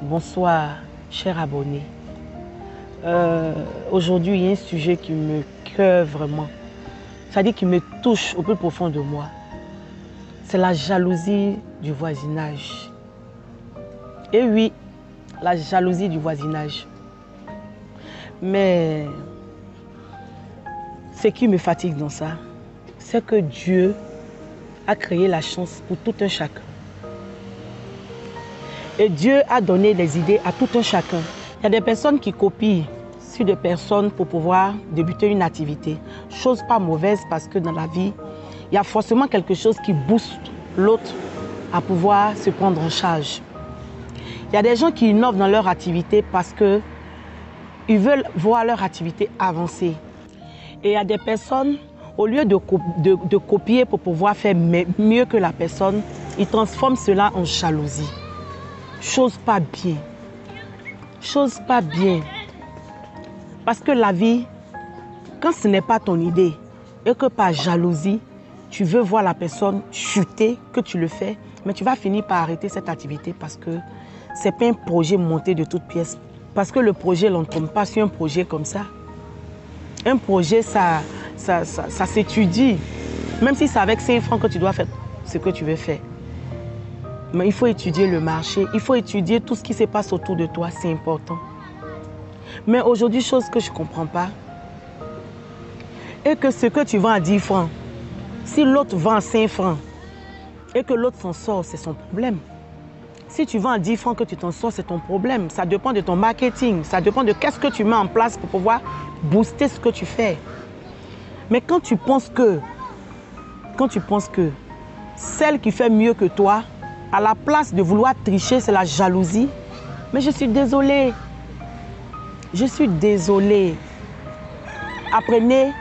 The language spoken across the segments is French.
Bonsoir, chers abonnés. Aujourd'hui, il y a un sujet qui me cœur vraiment. C'est-à-dire qui me touche au plus profond de moi. C'est la jalousie du voisinage. Et oui, la jalousie du voisinage. Mais ce qui me fatigue dans ça, c'est que Dieu a créé la chance pour tout un chacun. Et Dieu a donné des idées à tout un chacun. Il y a des personnes qui copient sur des personnes pour pouvoir débuter une activité. Chose pas mauvaise parce que dans la vie, il y a forcément quelque chose qui booste l'autre à pouvoir se prendre en charge. Il y a des gens qui innovent dans leur activité parce qu'ils veulent voir leur activité avancer. Et il y a des personnes, au lieu de copier pour pouvoir faire mieux que la personne, ils transforment cela en jalousie. Chose pas bien. Chose pas bien. Parce que la vie, quand ce n'est pas ton idée et que par jalousie, tu veux voir la personne chuter, que tu le fais, mais tu vas finir par arrêter cette activité parce que ce n'est pas un projet monté de toutes pièces. Parce que le projet, on ne tombe pas sur un projet comme ça. Un projet, ça s'étudie. Même si c'est avec 5 francs que tu dois faire ce que tu veux faire. Mais il faut étudier le marché, il faut étudier tout ce qui se passe autour de toi, c'est important. Mais aujourd'hui, chose que je ne comprends pas, est que ce que tu vends à 10 francs, si l'autre vend à 5 francs et que l'autre s'en sort, c'est son problème. Si tu vends à 10 francs que tu t'en sors, c'est ton problème. Ça dépend de ton marketing, ça dépend de qu'est-ce que tu mets en place pour pouvoir booster ce que tu fais. Mais quand tu penses que celle qui fait mieux que toi, à la place de vouloir tricher, c'est la jalousie. Mais je suis désolée. Je suis désolée. Apprenez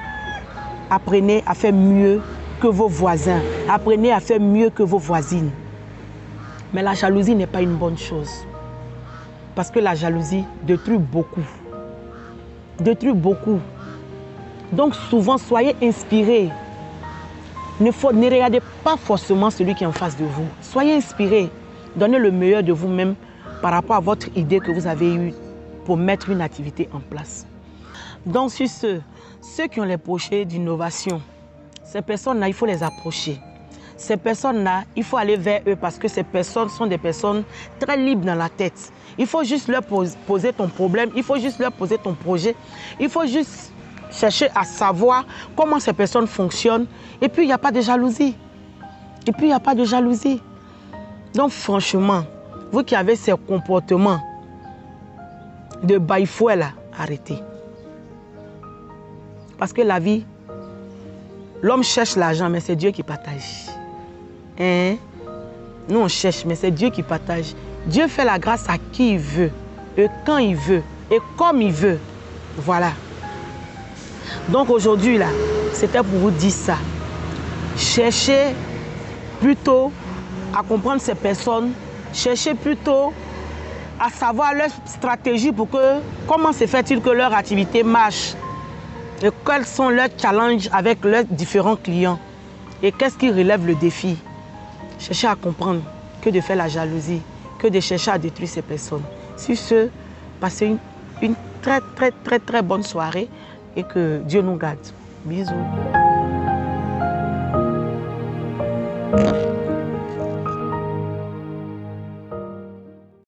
à faire mieux que vos voisins. Apprenez à faire mieux que vos voisines. Mais la jalousie n'est pas une bonne chose. Parce que la jalousie détruit beaucoup. Détruit beaucoup. Donc souvent, soyez inspirés. Ne regardez pas forcément celui qui est en face de vous. Soyez inspirés. Donnez le meilleur de vous-même par rapport à votre idée que vous avez eue pour mettre une activité en place. Donc, sur ceux qui ont les projets d'innovation, ces personnes-là, il faut les approcher. Ces personnes-là, il faut aller vers eux parce que ces personnes sont des personnes très libres dans la tête. Il faut juste leur poser ton problème, il faut juste leur poser ton projet, il faut juste chercher à savoir comment ces personnes fonctionnent. Et puis, il n'y a pas de jalousie. Et puis, il n'y a pas de jalousie. Donc, franchement, vous qui avez ces comportements de baïfouet là, arrêtez. Parce que la vie, l'homme cherche l'argent, mais c'est Dieu qui partage. Hein? Nous, on cherche, mais c'est Dieu qui partage. Dieu fait la grâce à qui il veut, et quand il veut, et comme il veut. Voilà. Donc aujourd'hui, là, c'était pour vous dire ça. Cherchez plutôt à comprendre ces personnes. Cherchez plutôt à savoir leur stratégie pour que, comment se fait-il que leur activité marche. Et quels sont leurs challenges avec leurs différents clients. Et qu'est-ce qui relève le défi. Cherchez à comprendre que de faire la jalousie, que de chercher à détruire ces personnes. Sur ce, passez une très bonne soirée. Et que Dieu nous garde. Bisous.